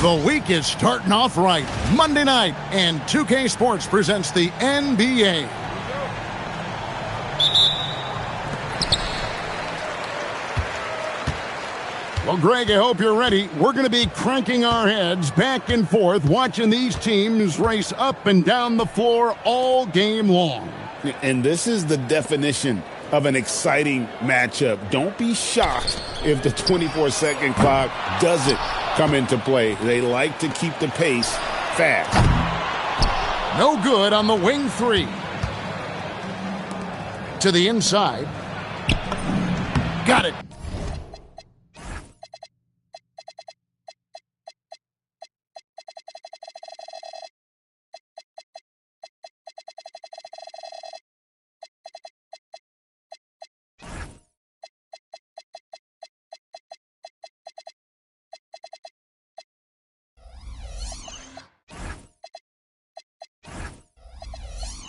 The week is starting off right. Monday night, and 2K Sports presents the NBA. Well, Greg, I hope you're ready. We're going to be cranking our heads back and forth, watching these teams race up and down the floor all game long. And this is the definition of an exciting matchup. Don't be shocked if the 24-second clock doesn't come into play. They like to keep the pace fast. No good on the wing three. To the inside. Got it.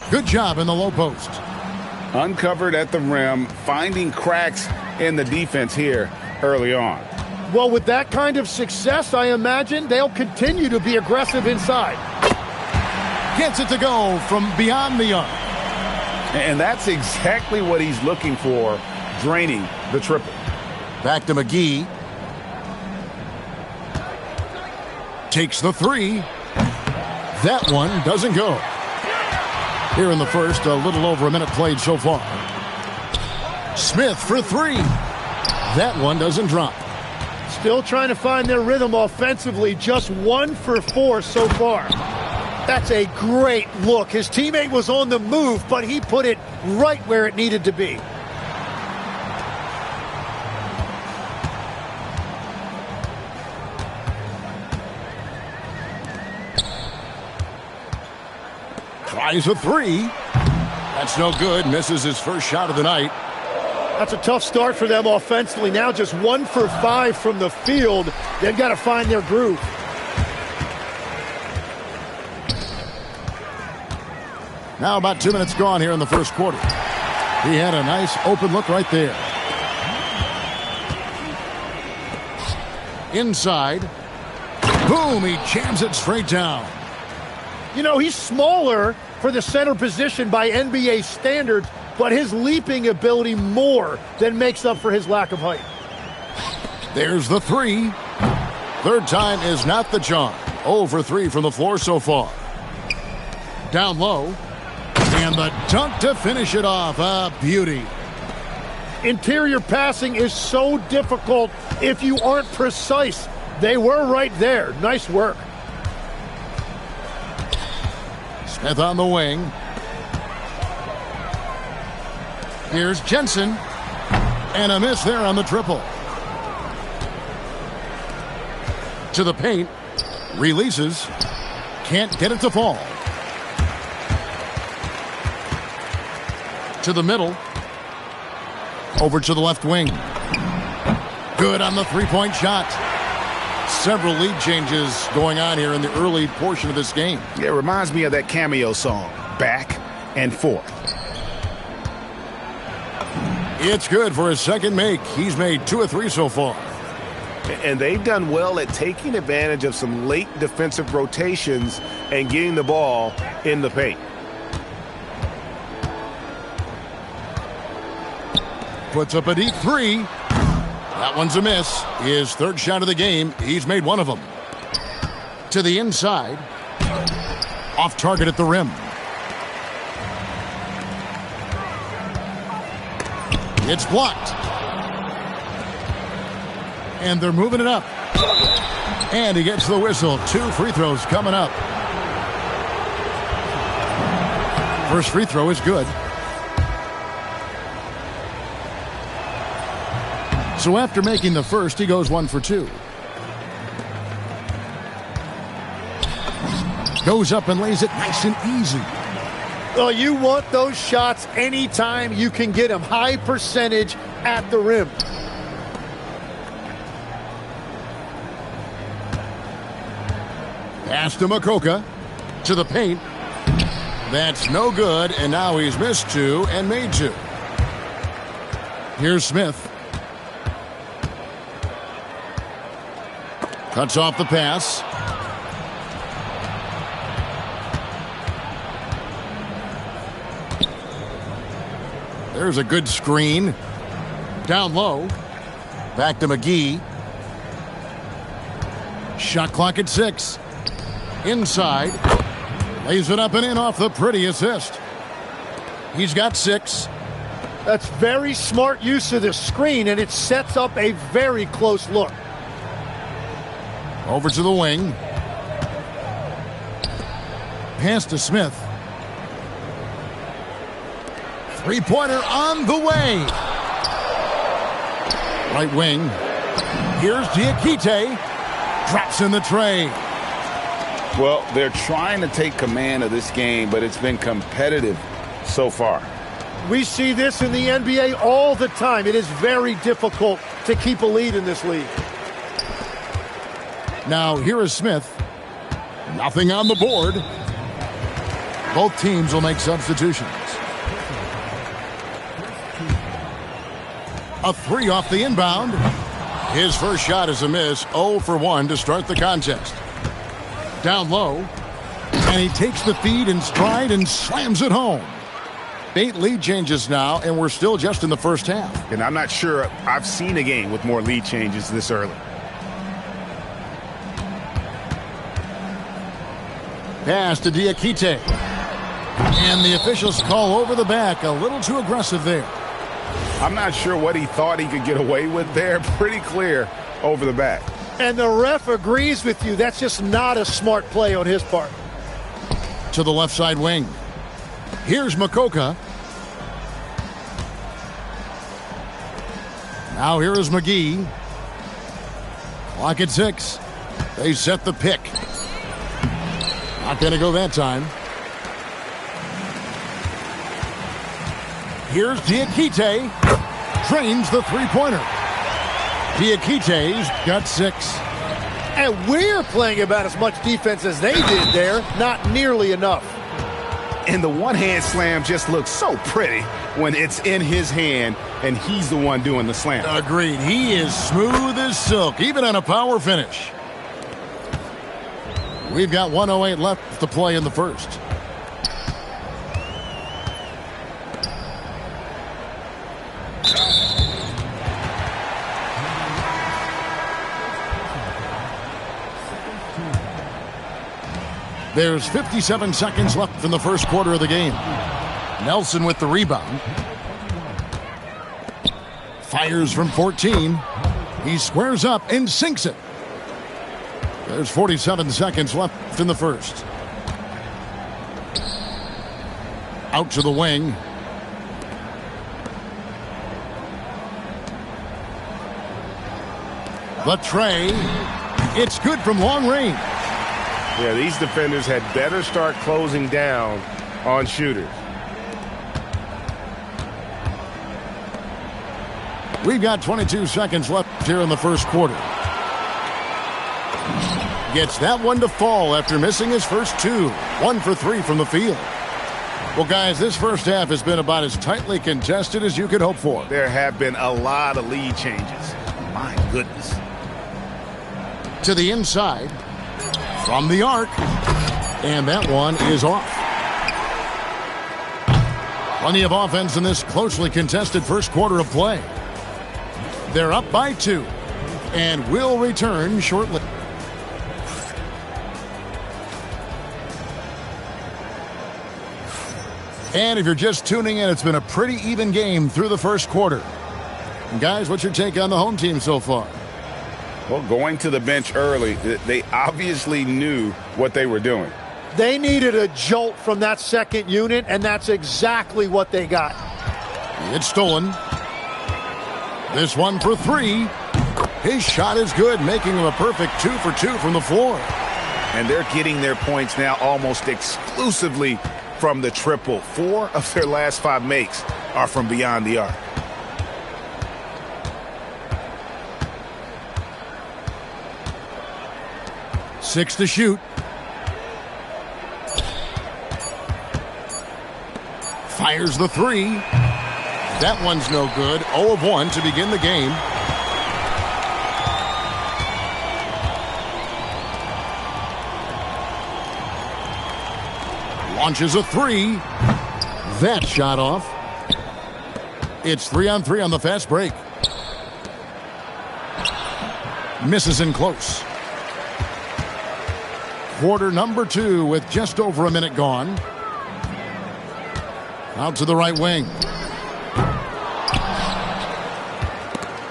Good job in the low post. Uncovered at the rim, finding cracks in the defense here early on. Well, with that kind of success, I imagine they'll continue to be aggressive inside. Gets it to go from beyond the arc. And that's exactly what he's looking for, draining the triple. Back to McGee. Takes the three. That one doesn't go. Here in the first, a little over a minute played so far. Smith for three. That one doesn't drop. Still trying to find their rhythm offensively. Just 1 for 4 so far. That's a great look. His teammate was on the move, but he put it right where it needed to be. Tries a three. That's no good. Misses his first shot of the night. That's a tough start for them offensively. Now just 1 for 5 from the field. They've got to find their groove. Now about 2 minutes gone here in the first quarter. He had a nice open look right there. Inside. Boom, he jams it straight down. You know, he's smaller for the center position by NBA standards, but his leaping ability more than makes up for his lack of height. There's the three. Third time is not the charm. 0 for 3 from the floor so far. Down low. And the dunk to finish it off. A beauty. Interior passing is so difficult if you aren't precise. They were right there. Nice work. Smith on the wing. Here's Jensen. And a miss there on the triple. To the paint. Releases. Can't get it to fall. To the middle. Over to the left wing. Good on the three-point shot. Several lead changes going on here in the early portion of this game. It reminds me of that cameo song, Back and Forth. It's good for his second make. He's made 2 of 3 so far. And they've done well at taking advantage of some late defensive rotations and getting the ball in the paint. Puts up a deep three. That one's a miss. His third shot of the game. He's made 1 of them. To the inside. Off target at the rim. It's blocked. And they're moving it up. And he gets the whistle. 2 free throws coming up. First free throw is good. So after making the first, he goes 1 for 2. Goes up and lays it nice and easy. Well, you want those shots anytime you can get them. High percentage at the rim. Pass to Makoka. To the paint. That's no good, and now he's missed 2 and made 2. Here's Smith. Cuts off the pass. There's a good screen. Down low. Back to McGee. Shot clock at 6. Inside. Lays it up and in off the pretty assist. He's got 6. That's very smart use of the screen, and it sets up a very close look. Over to the wing. Pass to Smith. Three-pointer on the way. Right wing. Here's Diakite. Drops in the tray. Well, they're trying to take command of this game, but it's been competitive so far. We see this in the NBA all the time. It is very difficult to keep a lead in this league. Now here is Smith. Nothing on the board. Both teams will make substitutions. A 3 off the inbound. His first shot is a miss. 0 for 1 to start the contest. Down low. And he takes the feed in stride and slams it home. 8 lead changes now, and we're still just in the first half. And I'm not sure I've seen a game with more lead changes this early. Pass to Diakite. And the officials call over the back. A little too aggressive there. I'm not sure what he thought he could get away with there. Pretty clear over the back. And the ref agrees with you. That's just not a smart play on his part. To the left side wing. Here's Makoka. Now here is McGee. Clock at 6. They set the pick. Not going to go that time. Here's Diakite. Drains the three-pointer. Diakite's got 6. And we're playing about as much defense as they did there. Not nearly enough. And the one-hand slam just looks so pretty when it's in his hand and he's the one doing the slam. Agreed. He is smooth as silk, even on a power finish. We've got 1:08 left to play in the first. There's 57 seconds left in the first quarter of the game. Nelson with the rebound. Fires from 14. He squares up and sinks it. There's 47 seconds left in the first. Out to the wing. The tray. It's good from long range. Yeah, these defenders had better start closing down on shooters. We've got 22 seconds left here in the first quarter. Gets that one to fall after missing his first 2. 1 for 3 from the field. Well, guys, this first half has been about as tightly contested as you could hope for. There have been a lot of lead changes. My goodness. To the inside. From the arc. And that one is off. Plenty of offense in this closely contested first quarter of play. They're up by 2. And will return shortly. And if you're just tuning in, it's been a pretty even game through the first quarter. And guys, what's your take on the home team so far? Well, going to the bench early, they obviously knew what they were doing. They needed a jolt from that second unit, and that's exactly what they got. It's stolen. This one for 3. His shot is good, making him a perfect 2 for 2 from the floor. And they're getting their points now almost exclusively from the triple. 4 of their last 5 makes are from beyond the arc. Six to shoot. Fires the 3. That one's no good. 0 of 1 to begin the game. Launches a 3. That shot off. It's 3-on-3 on the fast break. Misses in close. Quarter number 2 with just over a minute gone. Out to the right wing.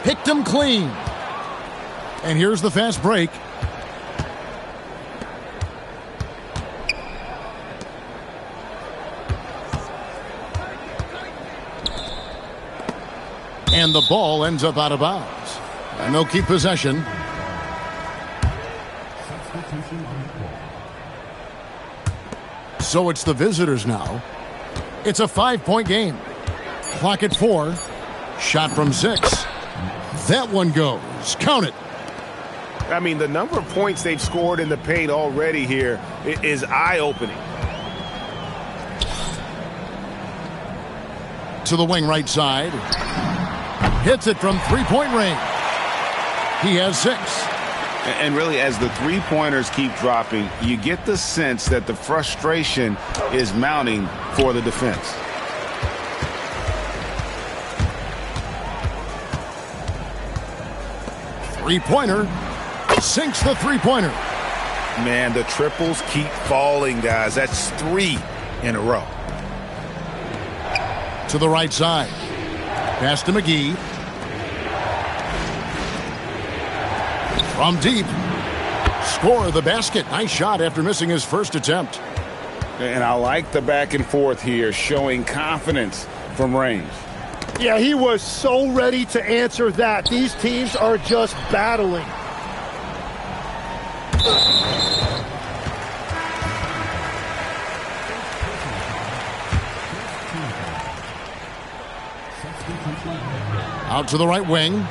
Picked him clean. And here's the fast break. And the ball ends up out of bounds. And they'll keep possession. So it's the visitors now. It's a 5-point game. Clock at 4. Shot from 6. That one goes. Count it. I mean, the number of points they've scored in the paint already here is eye-opening. To the wing right side. Hits it from three-point range. He has 6. And really, as the three-pointers keep dropping, you get the sense that the frustration is mounting for the defense. Three-pointer. Sinks the three-pointer. Man, the triples keep falling, guys. That's 3 in a row. To the right side. Pass to McGee. From deep. Score the basket. Nice shot after missing his first attempt. And I like the back and forth here, showing confidence from range. Yeah, he was so ready to answer that. These teams are just battling. Out to the right wing.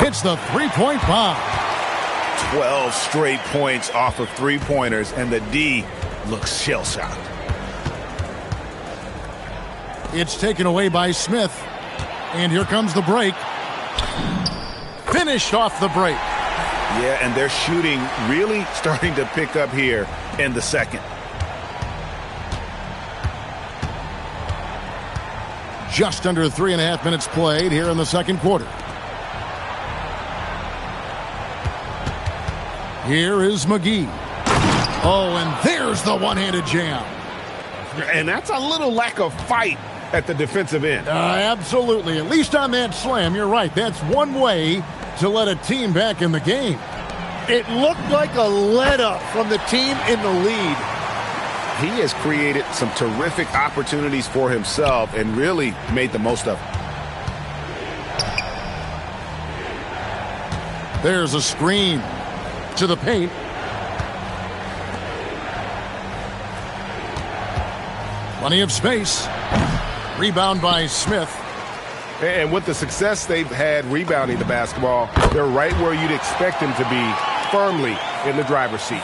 Hits the three-point bomb. 12 straight points off of three-pointers, and the D looks shell-shocked. It's taken away by Smith. And here comes the break. Finished off the break. Yeah, and their shooting really starting to pick up here in the second. Just under 3.5 minutes played here in the second quarter. Here is McGee. Oh, and there's the one-handed jam. And that's a little lack of fight at the defensive end. Absolutely. At least on that slam, you're right. That's one way to let a team back in the game. It looked like a let-up from the team in the lead. He has created some terrific opportunities for himself and really made the most of it. There's a screen to the paint. Plenty of space. Rebound by Smith. And with the success they've had rebounding the basketball, they're right where you'd expect them to be, firmly in the driver's seat.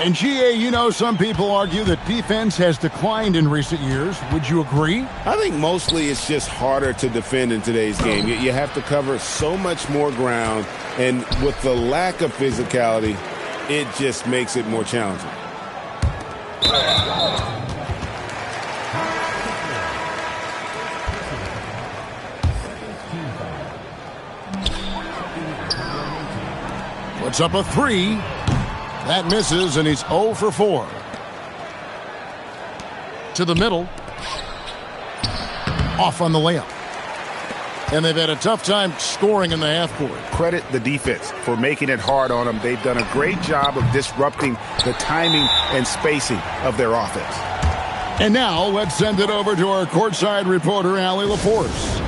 And GA, you know, some people argue that defense has declined in recent years. Would you agree? I think mostly it's just harder to defend in today's game. You have to cover so much more ground, and with the lack of physicality, it just makes it more challenging. Puts up a 3. That misses, and he's 0 for 4. To the middle. Off on the layup. And they've had a tough time scoring in the half court. Credit the defense for making it hard on them. They've done a great job of disrupting the timing and spacing of their offense. And now let's send it over to our courtside reporter, Allie LaForce.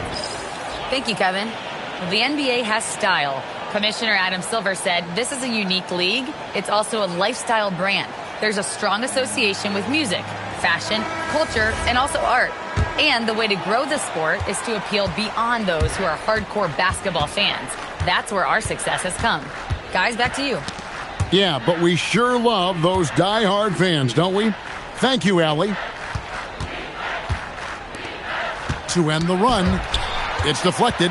Thank you, Kevin. Well, the NBA has style. Commissioner Adam Silver said this is a unique league. It's also a lifestyle brand. There's a strong association with music, fashion, culture, and also art. And the way to grow the sport is to appeal beyond those who are hardcore basketball fans. That's where our success has come. Guys, back to you. Yeah, but we sure love those die-hard fans, don't we? Thank you, Allie. To end the run, it's deflected.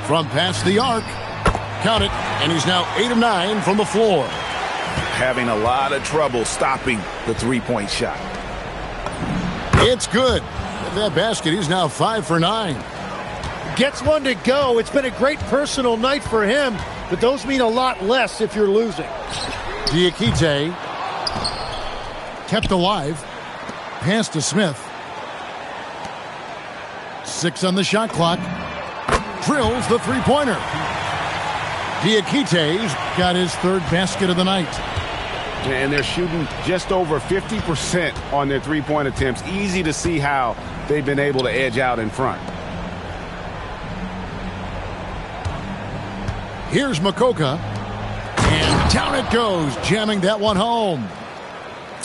From past the arc. Count it. And he's now 8 of 9 from the floor. having a lot of trouble stopping the three-point shot. It's good. With that basket, he's now 5 for 9. Gets one to go. It's been a great personal night for him, but those mean a lot less if you're losing. Diakite kept alive. Pass to Smith. 6 on the shot clock. Drills the three-pointer. Diakite's got his 3rd basket of the night. And they're shooting just over 50% on their three-point attempts. Easy to see how they've been able to edge out in front. Here's Makoka. And down it goes, jamming that one home.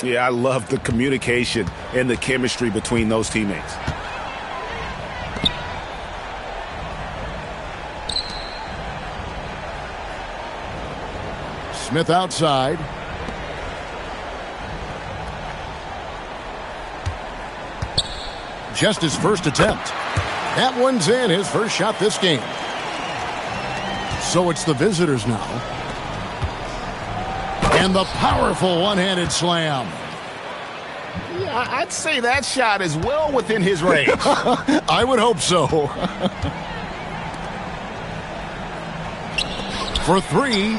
Yeah, I love the communication and the chemistry between those teammates. Smith outside. Just his first attempt. That one's in, his first shot this game. So it's the visitors now. And the powerful one-handed slam. Yeah, I'd say that shot is well within his range. I would hope so. For 3.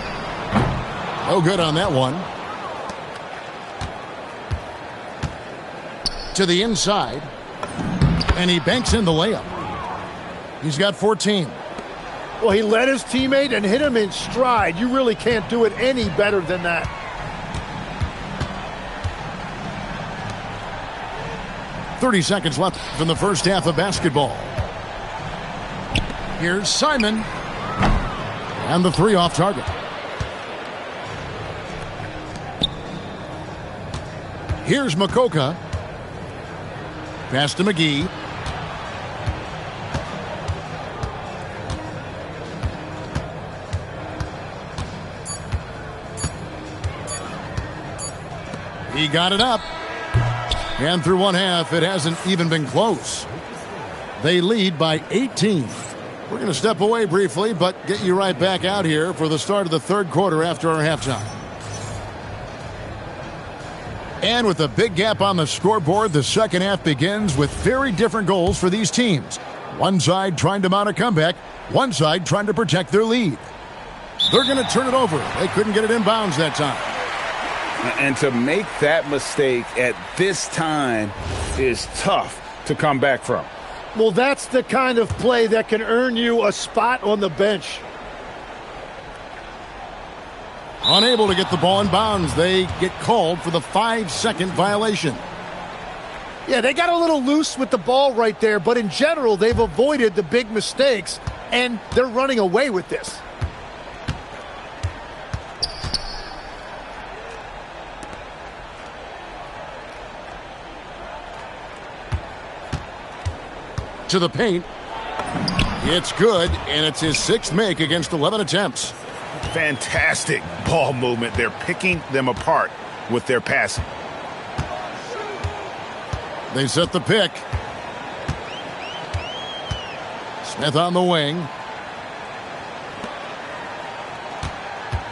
No good on that one. To the inside. And he banks in the layup. He's got 14. Well, he led his teammate and hit him in stride. You really can't do it any better than that. .30 seconds left in the first half of basketball. Here's Simon. And the 3 off target. Here's Makoka. Pass to McGee. He got it up. And through one half, it hasn't even been close. They lead by 18. We're going to step away briefly, but get you right back out here for the start of the 3rd quarter after our halftime. And with a big gap on the scoreboard, the second half begins with very different goals for these teams. One side trying to mount a comeback, one side trying to protect their lead. They're going to turn it over. They couldn't get it in bounds that time. And to make that mistake at this time is tough to come back from. Well, that's the kind of play that can earn you a spot on the bench. Unable to get the ball in bounds, they get called for the 5-second violation. Yeah, they got a little loose with the ball right there, but in general, they've avoided the big mistakes, and they're running away with this. To the paint. It's good, and it's his 6th make against 11 attempts. Fantastic ball movement. They're picking them apart with their passing. They set the pick. Smith on the wing.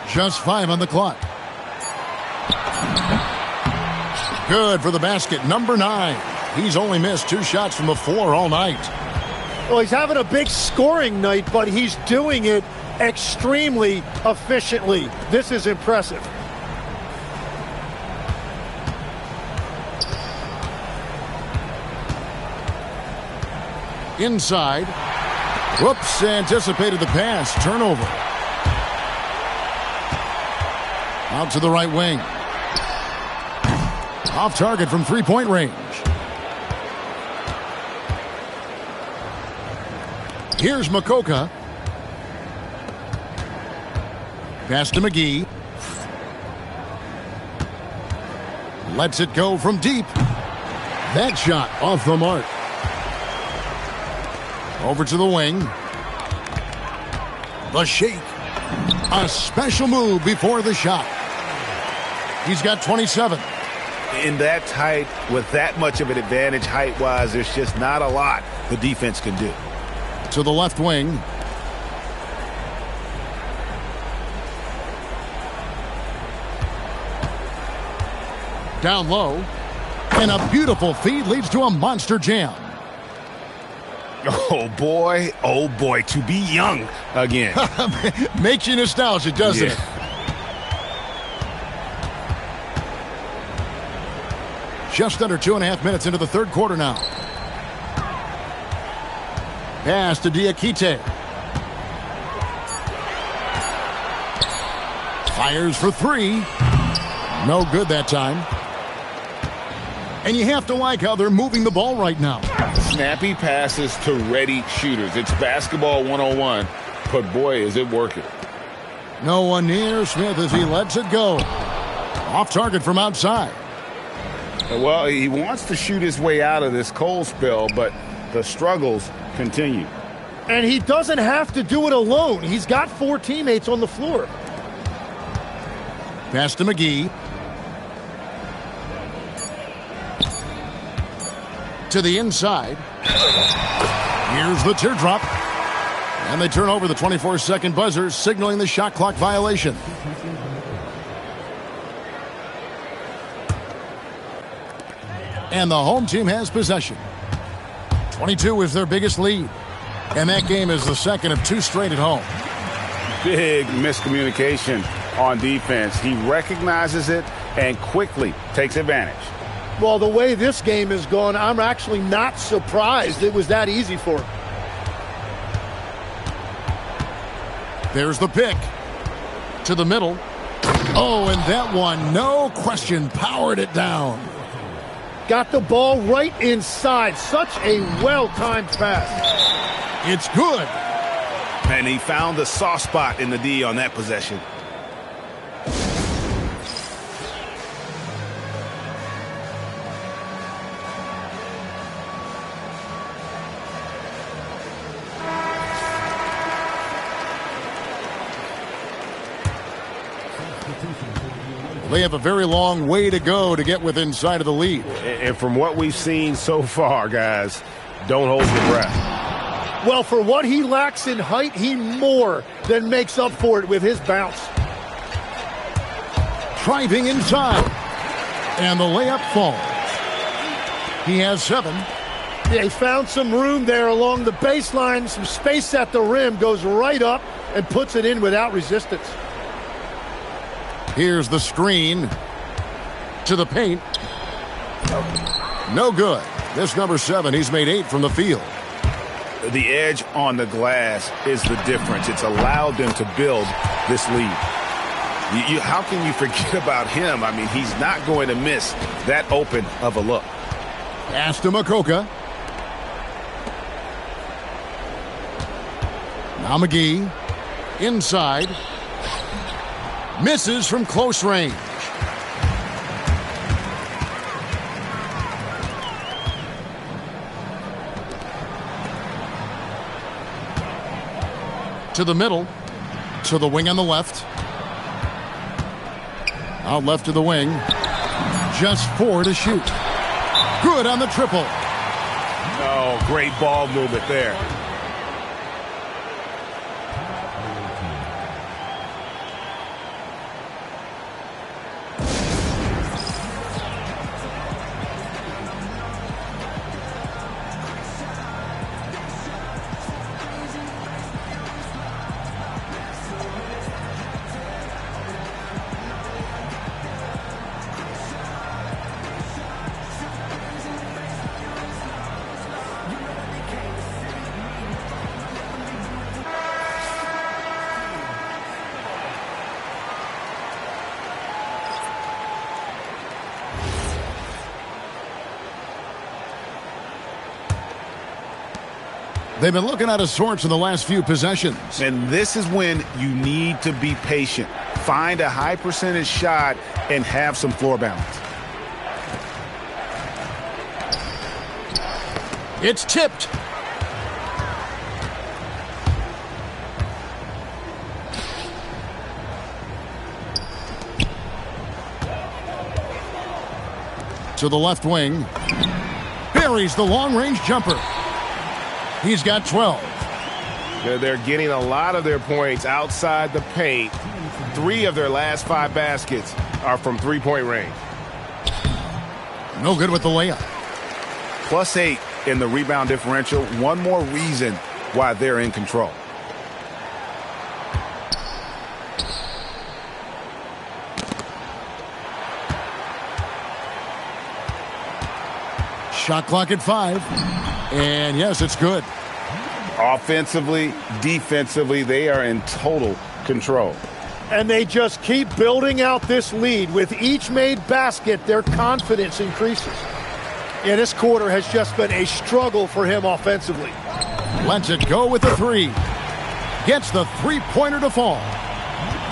Just 5 on the clock. Good for the basket. Number 9. He's only missed 2 shots from the floor all night. Well, he's having a big scoring night, but he's doing it extremely efficiently. This is impressive. Inside. Whoops, anticipated the pass. Turnover. Out to the right wing. Off target from 3-point range. Here's Makoka. Pass to McGee. Lets it go from deep. That shot off the mark. Over to the wing. The shake. A special move before the shot. He's got 27. In that tight, with that much of an advantage height-wise, there's just not a lot the defense can do. To the left wing. Down low. And a beautiful feed leads to a monster jam. Oh, boy, to be young again. Makes you nostalgic, doesn't it? Just under 2.5 minutes into the third quarter now. Pass to Diakite. Fires for three. No good that time. And you have to like how they're moving the ball right now. Snappy passes to ready shooters. It's basketball 101, but boy, is it working. No one near Smith as he lets it go. Off target from outside. Well, he wants to shoot his way out of this cold spell, but the struggles continue. And he doesn't have to do it alone. He's got 4 teammates on the floor. Pass to McGee. To the inside. Here's the teardrop. And they turn over the 24-second buzzer, signaling the shot clock violation. And the home team has possession. 22 is their biggest lead. And that game is the second of 2 straight at home. Big miscommunication on defense. He recognizes it and quickly takes advantage. Well, the way this game has gone, I'm actually not surprised it was that easy for him. There's the pick. To the middle. Oh, and that one, no question, powered it down. Got the ball right inside. Such a well-timed pass. It's good. And he found the soft spot in the D on that possession. They have a very long way to go to get within sight of the lead. And from what we've seen so far, guys, don't hold your breath. Well, for what he lacks in height, he more than makes up for it with his bounce. Driving inside. And the layup falls. He has 7. They found some room there along the baseline. Some space at the rim. Goes right up and puts it in without resistance. Here's the screen to the paint. No good. This number 7, he's made 8 from the field. The edge on the glass is the difference. It's allowed them to build this lead. How can you forget about him? I mean, he's not going to miss that open of a look. Pass to Makoka. Now McGee. Inside. Misses from close range. To the middle. To the wing on the left. Out left to the wing. Just 4 to shoot. Good on the triple. Oh, great ball movement there. They've been looking out of sorts in the last few possessions. And this is when you need to be patient. Find a high percentage shot and have some floor balance. It's tipped. To the left wing. Buries the long-range jumper. He's got 12. They're getting a lot of their points outside the paint. 3 of their last 5 baskets are from three-point range. No good with the layup. +8 in the rebound differential. One more reason why they're in control. Shot clock at 5. And yes, it's good. Offensively, defensively, they are in total control. And they just keep building out this lead. With each made basket, their confidence increases. Yeah, this quarter has just been a struggle for him offensively. Lets it go with the 3. Gets the three-pointer to fall.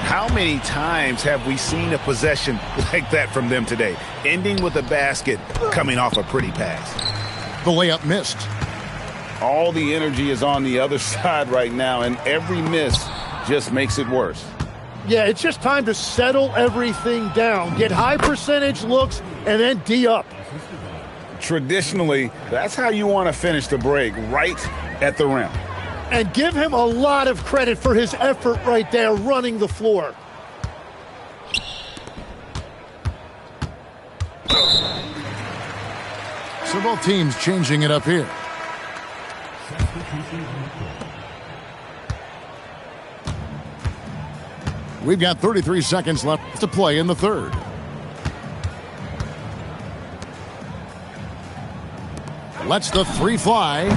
How many times have we seen a possession like that from them today? Ending with a basket, coming off a pretty pass. The layup missed. All the energy is on the other side right now, and every miss just makes it worse. Yeah, it's just time to settle everything down. Get high percentage looks and then D up. Traditionally, that's how you want to finish the break, right at the rim. And give him a lot of credit for his effort right there running the floor. So both teams changing it up here. We've got 33 seconds left to play in the third. Lets the 3 fly.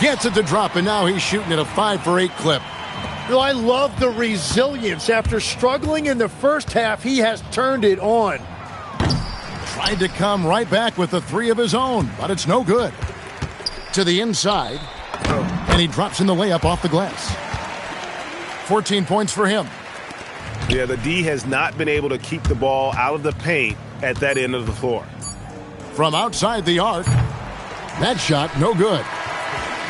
Gets it to drop, and now he's shooting at a 5 for 8 clip. Well, I love the resilience. After struggling in the first half, he has turned it on. Tried to come right back with the 3 of his own, but it's no good. To the inside, and he drops in the layup off the glass. 14 points for him. Yeah, the D has not been able to keep the ball out of the paint at that end of the floor. From outside the arc, that shot no good.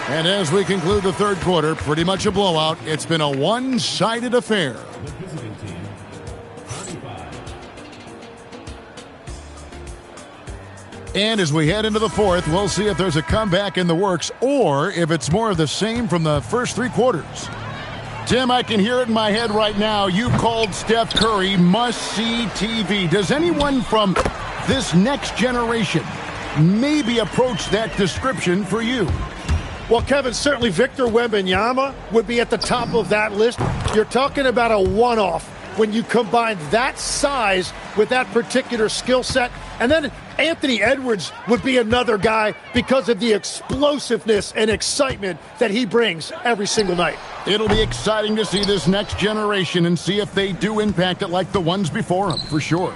And as we conclude the third quarter, pretty much a blowout. It's been a one-sided affair. And as we head into the fourth, we'll see if there's a comeback in the works or if it's more of the same from the first 3 quarters. Tim, I can hear it in my head right now. You called Steph Curry must-see TV. Does anyone from this next generation maybe approach that description for you? Well, Kevin, certainly Victor Wembanyama would be at the top of that list. You're talking about a one-off when you combine that size with that particular skill set. And then Anthony Edwards would be another guy because of the explosiveness and excitement that he brings every single night. It'll be exciting to see this next generation and see if they do impact it like the ones before them, for sure.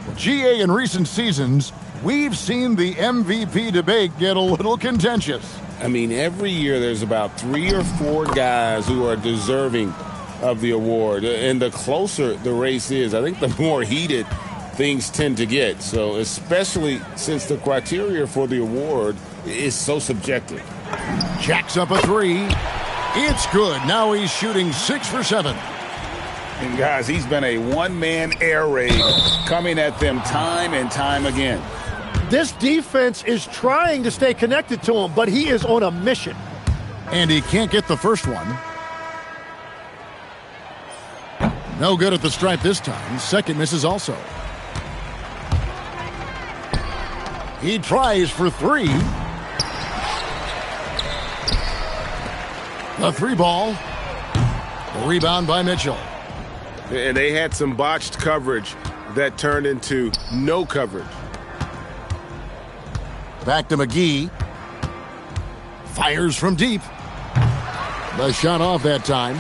Well, GA, in recent seasons, we've seen the MVP debate get a little contentious. I mean, every year there's about 3 or 4 guys who are deserving of the award. And the closer the race is, I think the more heated things tend to get. So especially since the criteria for the award is so subjective. Jacks up a 3. It's good. Now he's shooting 6 for 7. And guys, he's been a one-man air raid coming at them time and time again. This defense is trying to stay connected to him, but he is on a mission. And he can't get the first one. No good at the stripe this time. Second misses also. He tries for 3. The 3 ball. The rebound by Mitchell. And they had some botched coverage that turned into no coverage. Back to McGee. Fires from deep. The shot off that time.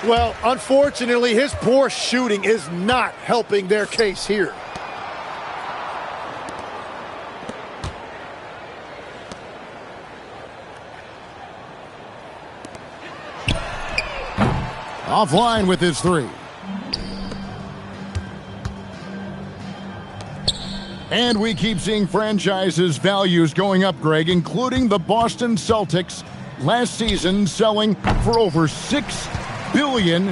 Well, unfortunately, his poor shooting is not helping their case here. Offline with his 3. And we keep seeing franchises' values going up, Greg, including the Boston Celtics last season selling for over $6 billion.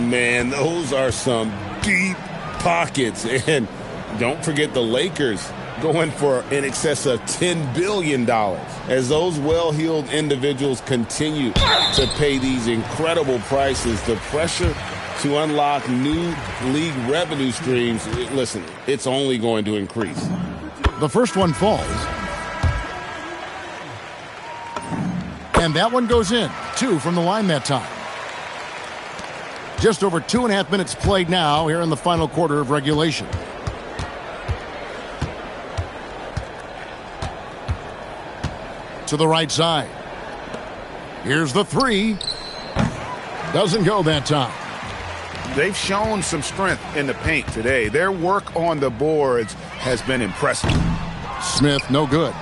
Man, those are some deep pockets. And don't forget the Lakers going for in excess of $10 billion. As those well-heeled individuals continue to pay these incredible prices, the pressure to unlock new league revenue streams, listen, it's only going to increase. The first one falls. And that one goes in. 2 from the line that time. Just over 2.5 minutes played now here in the final quarter of regulation. To the right side. Here's the 3. Doesn't go that time. They've shown some strength in the paint today. Their work on the boards has been impressive. Smith, no good.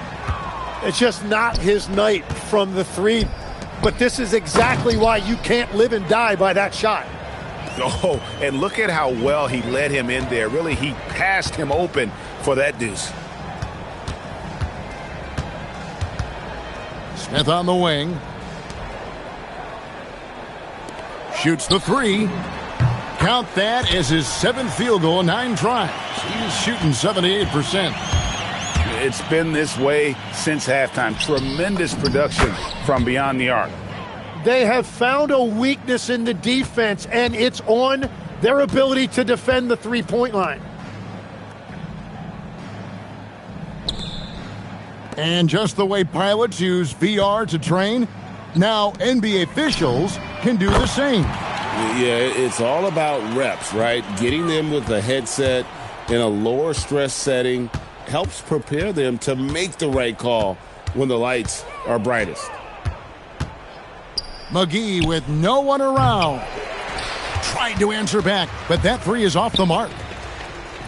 It's just not his night from the 3. But this is exactly why you can't live and die by that shot. Oh, and look at how well he led him in there. Really, he passed him open for that deuce. Smith on the wing. Shoots the 3. Count that as his 7th field goal in 9 tries. He's shooting 78%. It's been this way since halftime. Tremendous production from beyond the arc. They have found a weakness in the defense, and it's on their ability to defend the three-point line. And just the way pilots use VR to train, now NBA officials can do the same. Yeah, it's all about reps, right? Getting them with a headset in a lower stress setting helps prepare them to make the right call when the lights are brightest. McGee with no one around. Tried to answer back, but that 3 is off the mark.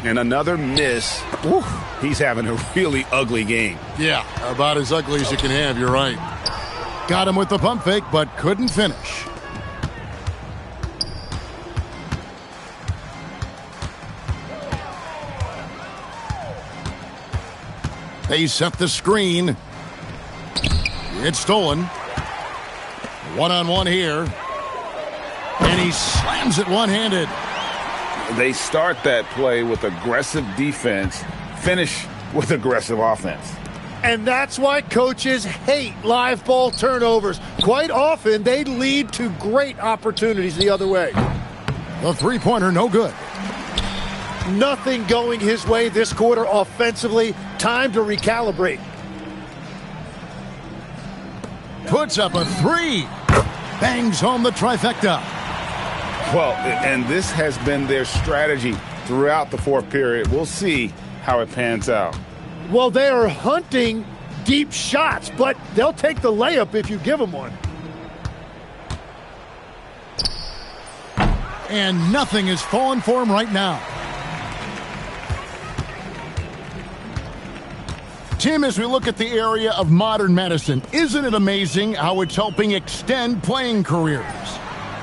And another miss. Ooh, he's having a really ugly game. Yeah, about as ugly as you can have, you're right. Got him with the pump fake, but couldn't finish. They set the screen. It's stolen. One-on-one here. And he slams it one-handed. They start that play with aggressive defense, finish with aggressive offense. And that's why coaches hate live ball turnovers. Quite often, they lead to great opportunities the other way. The three-pointer, no good. Nothing going his way this quarter offensively. Time to recalibrate. Puts up a 3. Bangs home the trifecta. Well, and this has been their strategy throughout the fourth period. We'll see how it pans out. Well, they are hunting deep shots, but they'll take the layup if you give them one. And nothing is falling for him right now. Tim, as we look at the area of modern medicine, isn't it amazing how it's helping extend playing careers?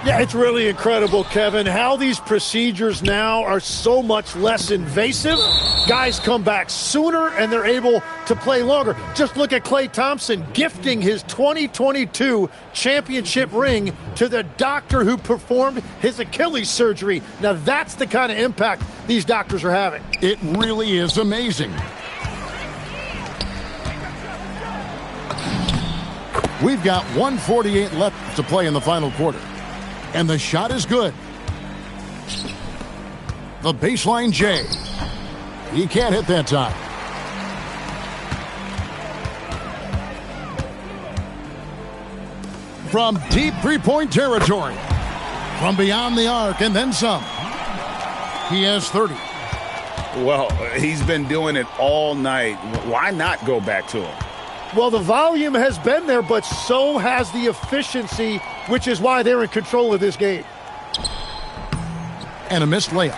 Yeah, it's really incredible, Kevin, how these procedures now are so much less invasive. Guys come back sooner and they're able to play longer. Just look at Klay Thompson gifting his 2022 championship ring to the doctor who performed his Achilles surgery. Now that's the kind of impact these doctors are having. It really is amazing. We've got 1:48 left to play in the final quarter. And the shot is good. The baseline J. He can't hit that time. From deep three-point territory. From beyond the arc and then some. He has 30. Well, he's been doing it all night. Why not go back to him? Well, the volume has been there, but so has the efficiency, which is why they're in control of this game. And a missed layup.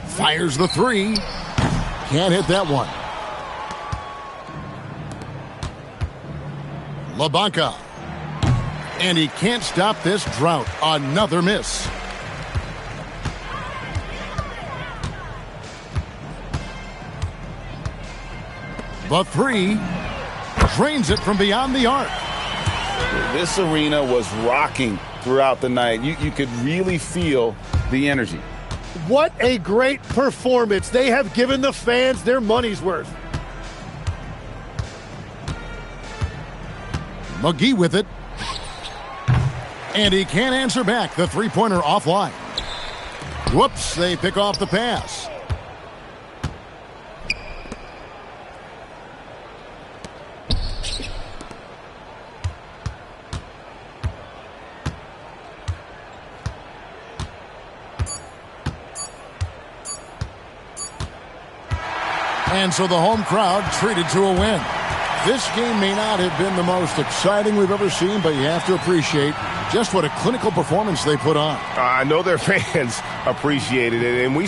Fires the 3. Can't hit that one. LaBanca. And he can't stop this drought. Another miss. The 3. Drains it from beyond the arc. This arena was rocking throughout the night. You could really feel the energy. What a great performance. They have given the fans their money's worth. McGee with it. And he can't answer back. The three-pointer offline. Whoops, they pick off the pass. And so the home crowd treated to a win. This game may not have been the most exciting we've ever seen, but you have to appreciate just what a clinical performance they put on. I know their fans appreciated it, and we